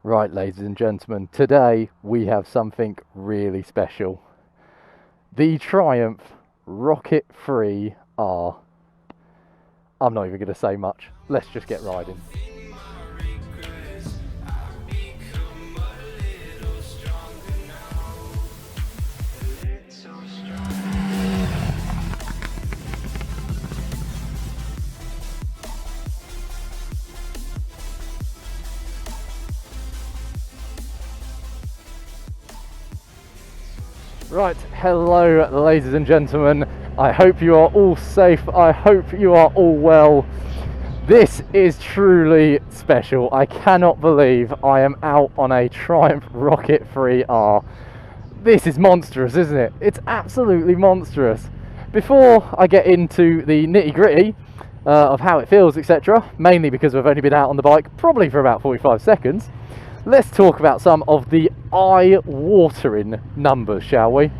Right, ladies and gentlemen, today we have something really special. The Triumph Rocket Free R. I'm not even going to say much. Let's just get riding. Right, hello ladies and gentlemen, I hope you are all safe, I hope you are all well. This is truly special. I cannot believe I am out on a Triumph Rocket Free R. This is monstrous, isn't it? It's absolutely monstrous. Before I get into the nitty gritty of how it feels, etc., mainly because I've only been out on the bike probably for about 45 seconds, let's talk about some of the eye-watering numbers, shall we?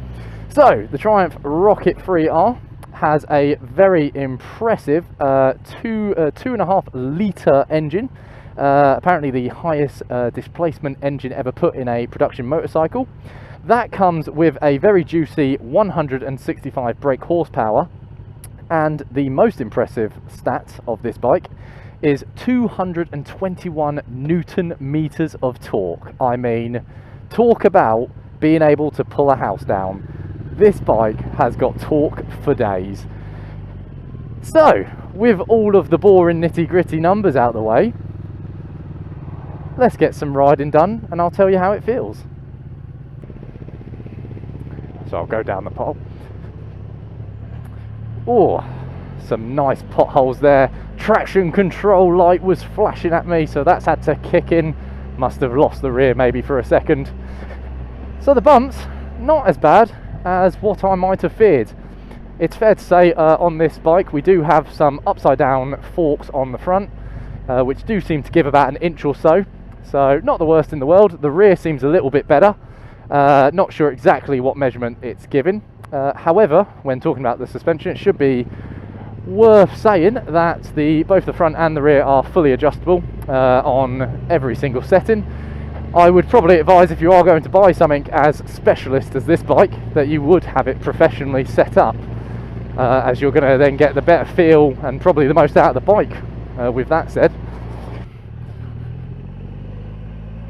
So, the Triumph Rocket Free R has a very impressive 2.5 litre engine. Apparently the highest displacement engine ever put in a production motorcycle. That comes with a very juicy 165 brake horsepower. And the most impressive stat of this bike is 221 Newton meters of torque. I mean, talk about being able to pull a house down. This bike has got torque for days. So, with all of the boring nitty gritty numbers out of the way, let's get some riding done and I'll tell you how it feels. So I'll go down the pole. Oh, some nice potholes there. Traction control light was flashing at me, so that's had to kick in. Must have lost the rear maybe for a second. So the bumps, not as bad as what I might have feared. It's fair to say on this bike we do have some upside down forks on the front, which do seem to give about an inch or so. So not the worst in the world. The rear seems a little bit better. Not sure exactly what measurement it's given. However, when talking about the suspension, it should be worth saying that both the front and the rear are fully adjustable on every single setting. I would probably advise, if you are going to buy something as specialist as this bike, that you would have it professionally set up, as you're going to then get the better feel and probably the most out of the bike. With that said,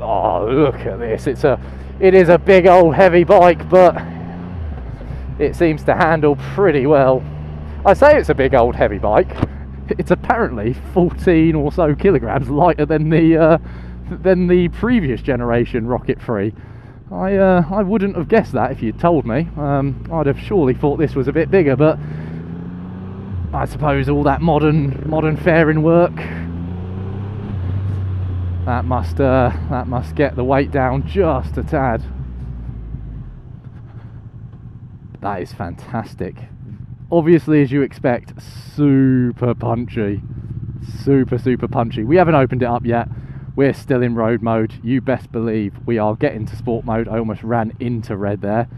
oh, look at this. It is a big old heavy bike, but it seems to handle pretty well. I say it's a big old heavy bike. It's apparently 14 or so kilograms lighter than the previous generation Rocket Free. I wouldn't have guessed that if you'd told me. I'd have surely thought this was a bit bigger, but I suppose all that modern fairing work, that must get the weight down just a tad. That is fantastic. Obviously, as you expect, super punchy. Super punchy. We haven't opened it up yet. We're still in road mode. You best believe we are getting to sport mode. I almost ran into red there.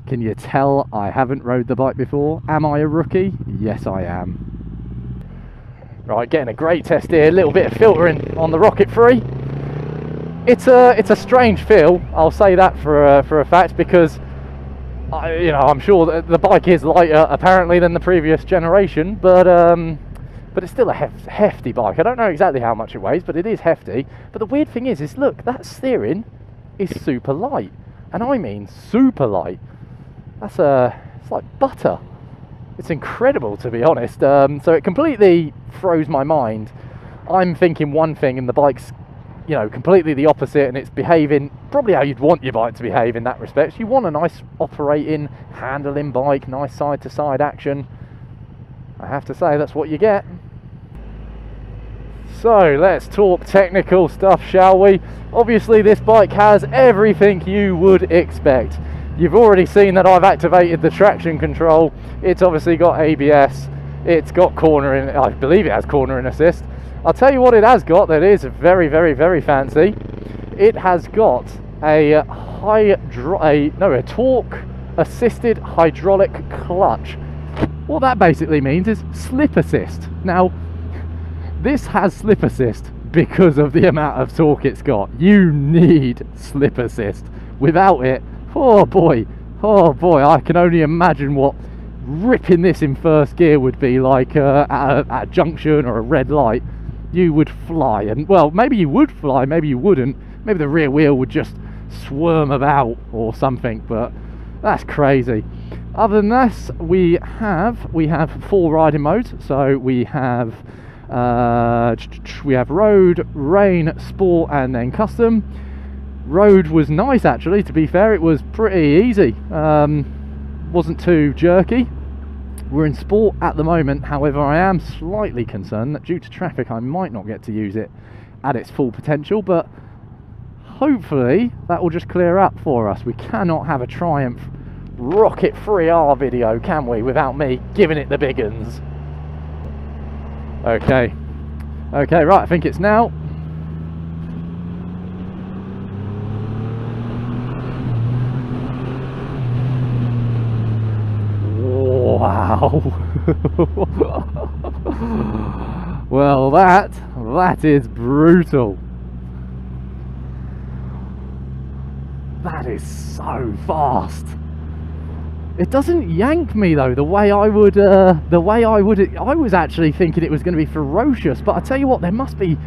Can you tell I haven't rode the bike before? Am I a rookie? Yes, I am. Right, getting a great test here. A little bit of filtering on the Rocket Free. It's a strange feel. I'll say that for a fact, because I'm sure that the bike is lighter apparently than the previous generation, but it's still a hefty bike. I don't know exactly how much it weighs, but it is hefty. But the weird thing is look, that steering is super light, and I mean super light. It's like butter. It's incredible, to be honest. So it completely throws my mind. I'm thinking one thing, and the bike's completely the opposite, and it's behaving probably how you'd want your bike to behave in that respect. You want a nice operating, handling bike, nice side to side action. I have to say, that's what you get. So let's talk technical stuff, shall we? Obviously this bike has everything you would expect. You've already seen that I've activated the traction control. It's obviously got ABS, it's got cornering, I believe it has cornering assist. I'll tell you what it has got that is very fancy. It has got a torque assisted hydraulic clutch. What that basically means is slip assist. Now, this has slip assist, because of the amount of torque it's got. You need slip assist. Without it, oh boy, I can only imagine what ripping this in first gear would be like at a junction or a red light. You would fly, and well, maybe you would fly, maybe you wouldn't. Maybe the rear wheel would just swerm about or something, but that's crazy. Other than this, we have 4 riding modes. So we have road, rain, sport, and then custom. Road was nice, actually, to be fair. It was pretty easy, wasn't too jerky. We're in sport at the moment, however I am slightly concerned that due to traffic I might not get to use it at its full potential, but hopefully that will just clear up for us. We cannot have a Triumph rocket 3R video, can we, without me giving it the big uns. Okay, right, I think it's now. Wow. Well, that is brutal. That is so fast. It doesn't yank me though the way I would. I was actually thinking it was going to be ferocious, but I tell you what, there must be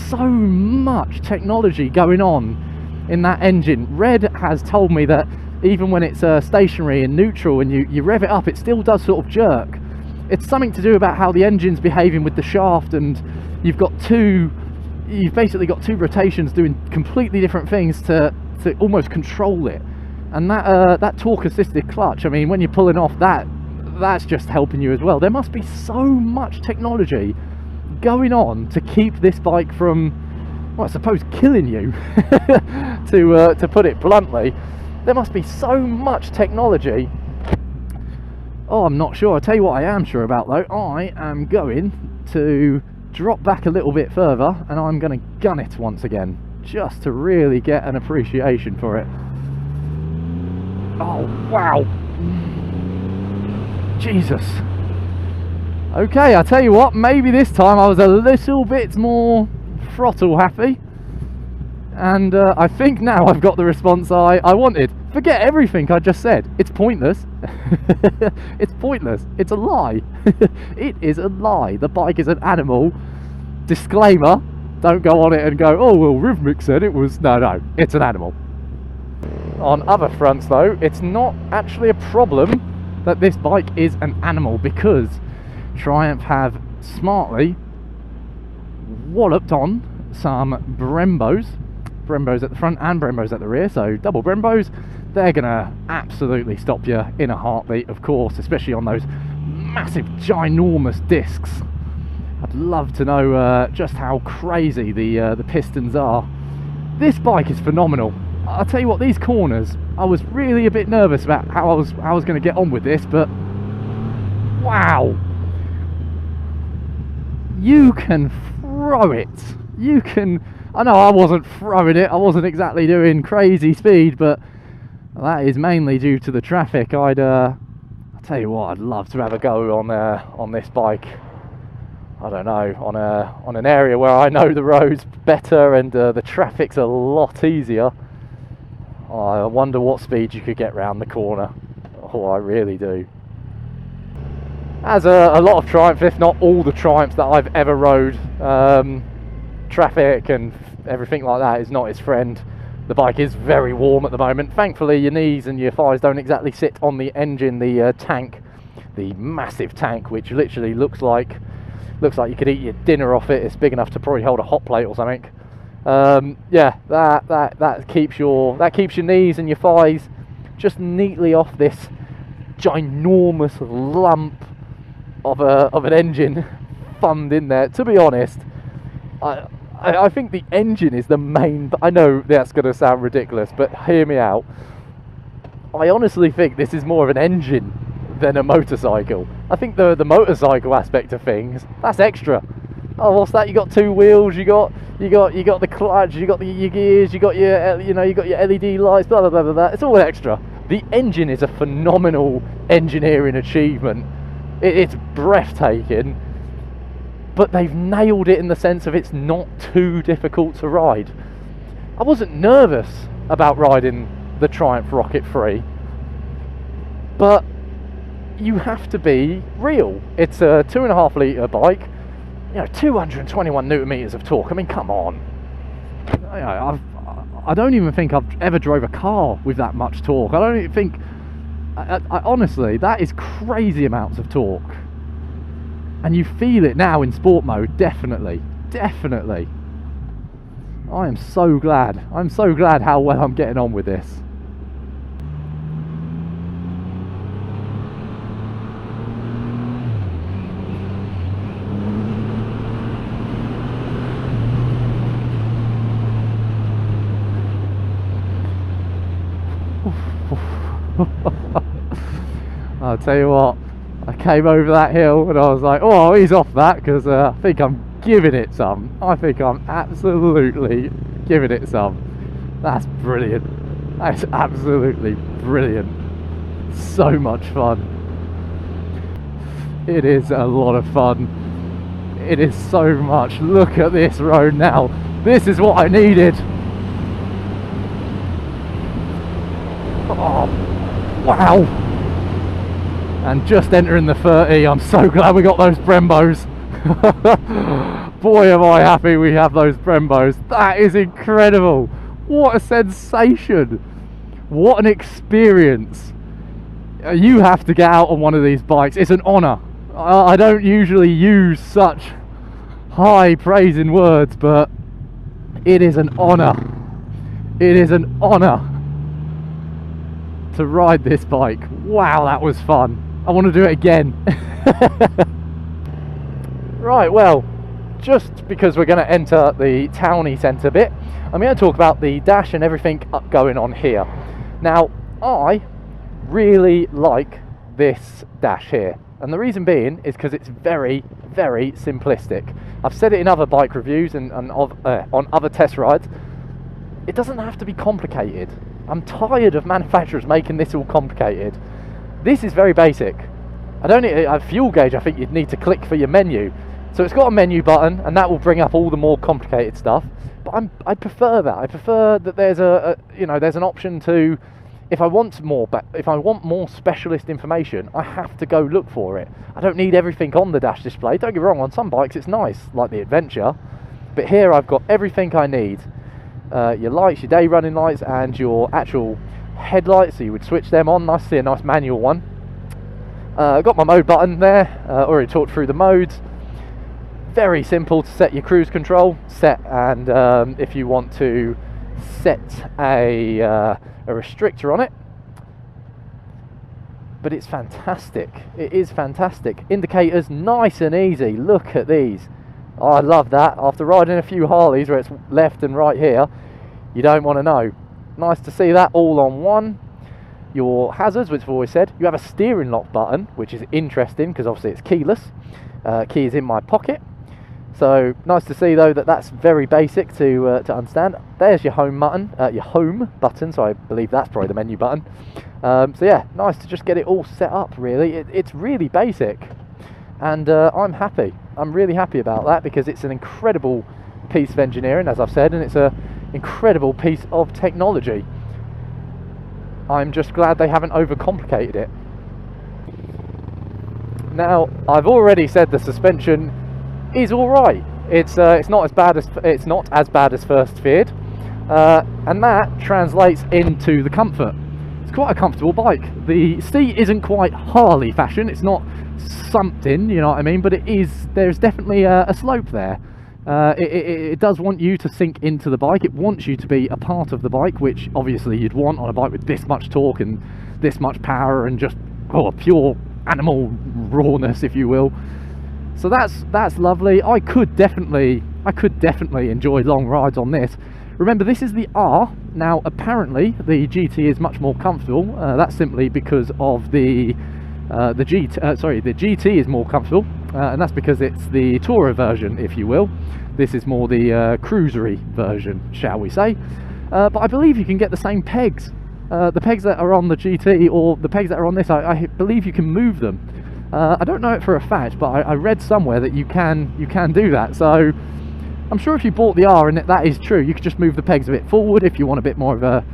so much technology going on in that engine. Red has told me that even when it's stationary and neutral and you rev it up, it still does sort of jerk. It's something to do about how the engine's behaving with the shaft, and you've basically got 2 rotations doing completely different things to almost control it. And that torque assisted clutch, I mean, when you're pulling off, that's just helping you as well. There must be so much technology going on to keep this bike from, well, I suppose, killing you, to put it bluntly. There must be so much technology. Oh, I'm not sure. I'll tell you what I am sure about though. I am going to drop back a little bit further and I'm going to gun it once again, just to really get an appreciation for it. Oh, wow. Jesus. Okay, I'll tell you what, maybe this time I was a little bit more throttle happy. And I think now I've got the response I wanted. Forget everything I just said. It's pointless. It's pointless. It's a lie. It is a lie. The bike is an animal. Disclaimer. Don't go on it and go, oh, well, Rhythmic said it was... No, it's an animal. On other fronts, though, it's not actually a problem that this bike is an animal, because Triumph have smartly walloped on some Brembos at the front and Brembos at the rear, so double Brembos. They're gonna absolutely stop you in a heartbeat, of course, especially on those massive ginormous discs. I'd love to know just how crazy the pistons are. This bike is phenomenal. I'll tell you what, these corners, I was really a bit nervous about how I was going to get on with this, but wow, you can throw it. You can. I know I wasn't throwing it, I wasn't exactly doing crazy speed, but that is mainly due to the traffic. I'll tell you what, I'd love to have a go on this bike. I don't know, on an area where I know the roads better and the traffic's a lot easier. I wonder what speed you could get round the corner. Oh, I really do. As a lot of Triumph, if not all the Triumphs that I've ever rode, traffic and everything like that is not his friend. The bike is very warm at the moment. Thankfully, your knees and your thighs don't exactly sit on the engine, the tank, the massive tank, which literally looks like you could eat your dinner off it. It's big enough to probably hold a hot plate or something. Yeah, that keeps your knees and your thighs just neatly off this ginormous lump of an engine thumbed in there. To be honest, I think the engine is the main. I know that's going to sound ridiculous, but hear me out. I honestly think this is more of an engine than a motorcycle. I think the motorcycle aspect of things, that's extra. Oh, what's that? You got 2 wheels, you got the clutch, you got your gears, you got your you got your LED lights, blah blah blah blah. It's all extra. The engine is a phenomenal engineering achievement. It's breathtaking. but they've nailed it in the sense of it's not too difficult to ride. I wasn't nervous about riding the Triumph Rocket 3, but you have to be real. It's a 2.5 litre bike, you know, 221 newton meters of torque. I mean, come on. You know, I don't even think I've ever drove a car with that much torque. I don't even think, I honestly, that is crazy amounts of torque. And you feel it now in sport mode, definitely. I am so glad. I'm so glad how well I'm getting on with this. I'll tell you what, I came over that hill and I was like, oh, he's off that, because I think I'm giving it some. I think I'm absolutely giving it some. That's brilliant. That's absolutely brilliant. So much fun. It is a lot of fun. It is so much. Look at this road now. This is what I needed. Oh, wow. And just entering the 30, I'm so glad we got those Brembos. Boy, am I happy we have those Brembos. That is incredible. What a sensation. What an experience. You have to get out on one of these bikes. It's an honour. I don't usually use such high praising words, but it is an honour. It is an honour to ride this bike. Wow, that was fun. I want to do it again. Right, well, just because we're going to enter the towny centre bit, I'm going to talk about the dash and everything going on here. Now, I really like this dash here, and the reason being is because it's very, very simplistic. I've said it in other bike reviews and on other test rides. It doesn't have to be complicated. I'm tired of manufacturers making this all complicated. This is very basic. I don't need a fuel gauge. I think you'd need to click for your menu. So it's got a menu button, and that will bring up all the more complicated stuff. But I prefer that. I prefer that there's there's an option to, if I want more specialist information, I have to go look for it. I don't need everything on the dash display. Don't get me wrong. On some bikes it's nice, like the Adventure, but here I've got everything I need. Your lights, your day running lights, and your actual headlights, so you would switch them on. Nice to see a nice manual one. Got my mode button there. Already talked through the modes. Very simple to set your cruise control. And if you want to set a restrictor on it. But it's fantastic. It is fantastic. Indicators, nice and easy. Look at these. Oh, I love that. After riding a few Harleys where it's left and right here, you don't want to know. Nice to see that all on one. Your hazards, which I've always said. You have a steering lock button, which is interesting because obviously it's keyless. Key is in my pocket. So nice to see though that that's very basic to understand. There's your home button. So I believe that's probably the menu button. So yeah, nice to just get it all set up. Really, it's really basic, and I'm happy. I'm really happy about that because it's an incredible piece of engineering, as I've said, and it's an incredible piece of technology. I'm just glad they haven't overcomplicated it. Now, I've already said the suspension is all right. It's not as bad as first feared, and that translates into the comfort. It's quite a comfortable bike. The seat isn't quite Harley fashion. It's not something, you know what I mean, but it is. There's definitely a slope there. It does want you to sink into the bike. It wants you to be a part of the bike, which obviously you'd want on a bike with this much torque and this much power and just a pure animal rawness, if you will. So that's lovely. I could definitely enjoy long rides on this. Remember, this is the R. Now, apparently, the GT is much more comfortable. That's simply because of the GT is more comfortable, and that's because it's the Tourer version, if you will. This is more the cruisery version, shall we say. But I believe you can get the same pegs. The pegs that are on the GT or the pegs that are on this, I believe you can move them. I don't know it for a fact, but I read somewhere that you can do that. So I'm sure if you bought the R and that is true, you could just move the pegs a bit forward if you want a bit more of a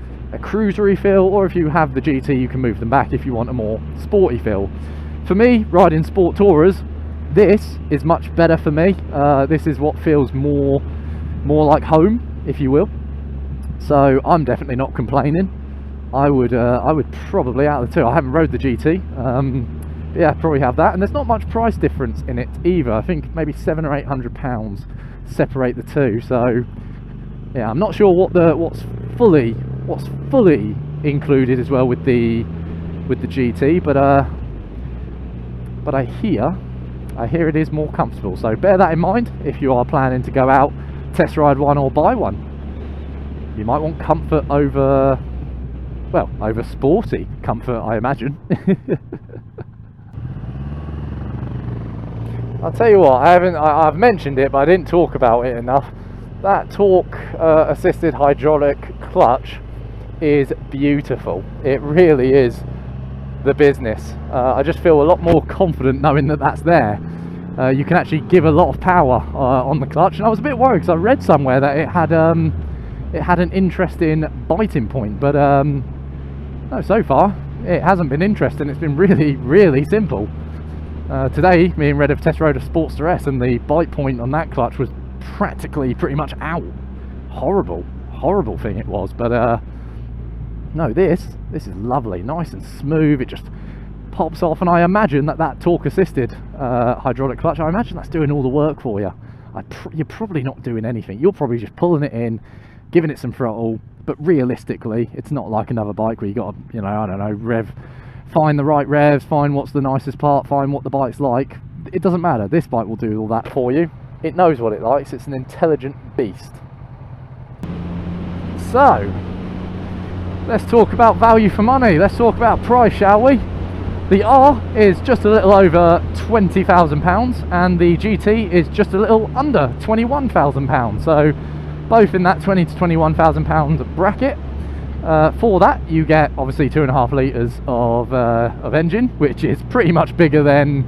cruisery feel, or if you have the GT, you can move them back if you want a more sporty feel. For me, riding sport tourers, this is much better for me. This is what feels more like home, if you will. So I'm definitely not complaining. I would probably, out of the two, I haven't rode the GT, yeah, probably have that. And there's not much price difference in it either. I think maybe £700 or £800 separate the two. So yeah, I'm not sure what's fully included as well with the GT, but I hear it is more comfortable. So bear that in mind if you are planning to go out, test ride one or buy one. You might want comfort over, well, over sporty comfort, I imagine. I'll tell you what, I've mentioned it, but I didn't talk about it enough. That torque assisted hydraulic clutch is beautiful. It really is the business. I just feel a lot more confident knowing that that's there. You can actually give a lot of power on the clutch, and I was a bit worried because I read somewhere that it had an interesting biting point, but no, so far it hasn't been interesting. It's been really simple. Today, me and Red have test rode a Sportster S, and the bite point on that clutch was practically pretty much out. Horrible thing it was. But no, this is lovely, nice and smooth. It just pops off, and I imagine that torque assisted hydraulic clutch, I imagine that's doing all the work for you. You're probably not doing anything. You're probably just pulling it in, giving it some throttle. But realistically, it's not like another bike where you got to, I don't know, find the right revs, find what's the nicest part, find what the bike's like. It doesn't matter. This bike will do all that for you. It knows what it likes. It's an intelligent beast. So let's talk about value for money. Let's talk about price, shall we? The R is just a little over £20,000 and the GT is just a little under £21,000. So both in that £20,000 to £21,000 bracket. For that you get obviously 2.5 litres of engine, which is pretty much bigger than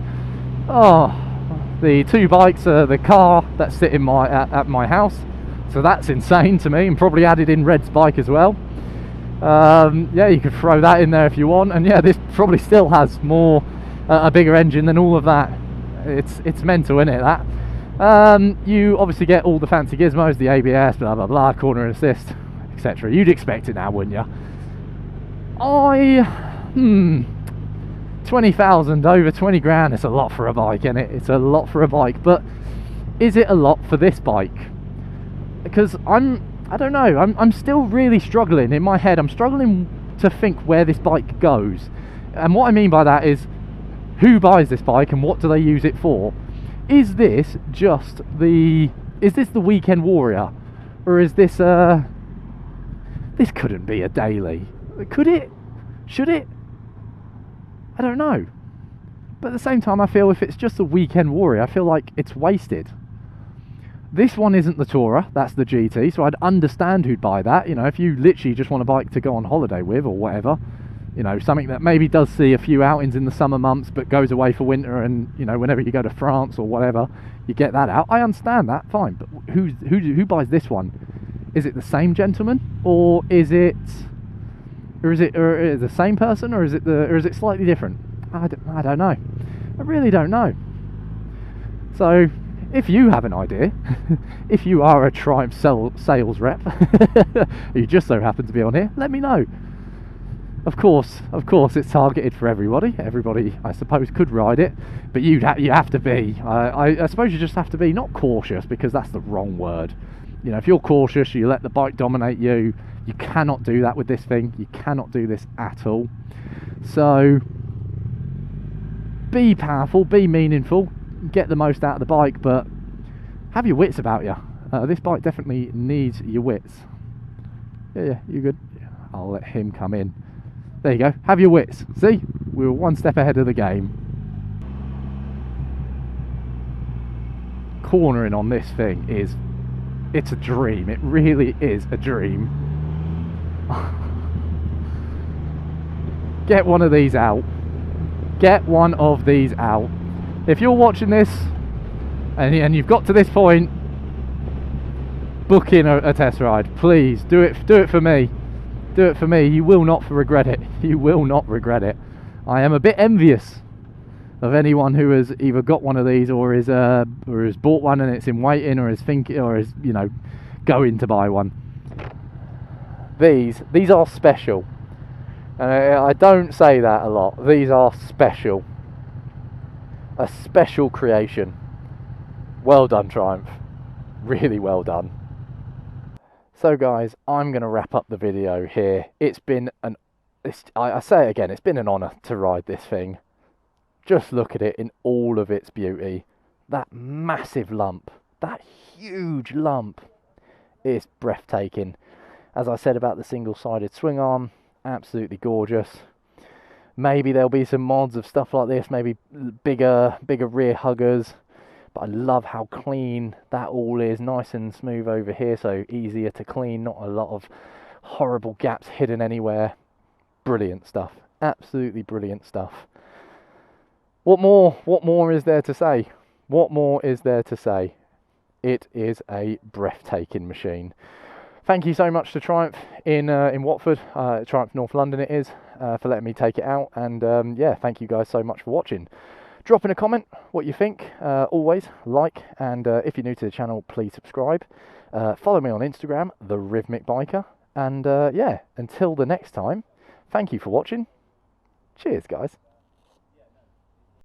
the two bikes, the car that's sitting at my house. So that's insane to me, and probably added in Red's bike as well. Yeah, you could throw that in there if you want, and yeah, this probably still has a bigger engine than all of that. It's mental, isn't it, that? You obviously get all the fancy gizmos, the ABS, blah blah blah, corner assist, etc. You'd expect it now, wouldn't you? 20,000, over 20 grand, it's a lot for a bike, isn't it? It's a lot for a bike, but is it a lot for this bike? Because I don't know, I'm still really struggling in my head. I'm struggling to think where this bike goes, and what I mean by that is who buys this bike and what do they use it for? Is this the weekend warrior, or is this this couldn't be a daily? Could it? Should it? I don't know. But at the same time, I feel if it's just a weekend warrior, I feel like it's wasted. This one isn't the Tourer, that's the GT, so I'd understand who'd buy that. If you literally just want a bike to go on holiday with or whatever, something that maybe does see a few outings in the summer months but goes away for winter, and whenever you go to France or whatever, you get that out. I understand that, fine. But who buys this one? Is it the same gentleman, or is it the same person, or is it slightly different? I don't know. I really don't know. So if you have an idea, if you are a Triumph sales rep, you just so happen to be on here, let me know. Of course, it's targeted for everybody. Everybody, I suppose, could ride it, but you have to be. I suppose you just have to be not cautious, because that's the wrong word. If you're cautious, you let the bike dominate you. You cannot do that with this thing. You cannot do this at all. So be powerful, be meaningful, get the most out of the bike, but have your wits about you. This bike definitely needs your wits. Yeah, you good? I'll let him come in. There you go. Have your wits. See, we were one step ahead of the game. Cornering on this thing it's a dream. It really is a dream. Get one of these out, get one of these out. If you're watching this and you've got to this point, book in a test ride, please. Do it for me. Do it for me. You will not regret it. You will not regret it. I am a bit envious of anyone who has either got one of these or is bought one and it's in waiting, or is thinking, or is, you know, going to buy one. These are special, and I don't say that a lot. These are special. A special creation. Well done, Triumph. Really well done. So guys, I'm going to wrap up the video here. It's been I say it again, it's been an honour to ride this thing. Just look at it in all of its beauty. That massive lump, that huge lump, is breathtaking. As I said about the single-sided swing arm, absolutely gorgeous. Maybe there'll be some mods of stuff like this, maybe bigger rear huggers. But I love how clean that all is, nice and smooth over here, so easier to clean, not a lot of horrible gaps hidden anywhere. Brilliant stuff, absolutely brilliant stuff. What more is there to say? What more is there to say? It is a breathtaking machine. Thank you so much to Triumph in Watford, Triumph North London it is, for letting me take it out, and yeah, thank you guys so much for watching. Drop in a comment what you think. Always like, and if you're new to the channel, please subscribe. Follow me on Instagram, TheRhythmicBiker, and yeah, until the next time, thank you for watching. Cheers, guys.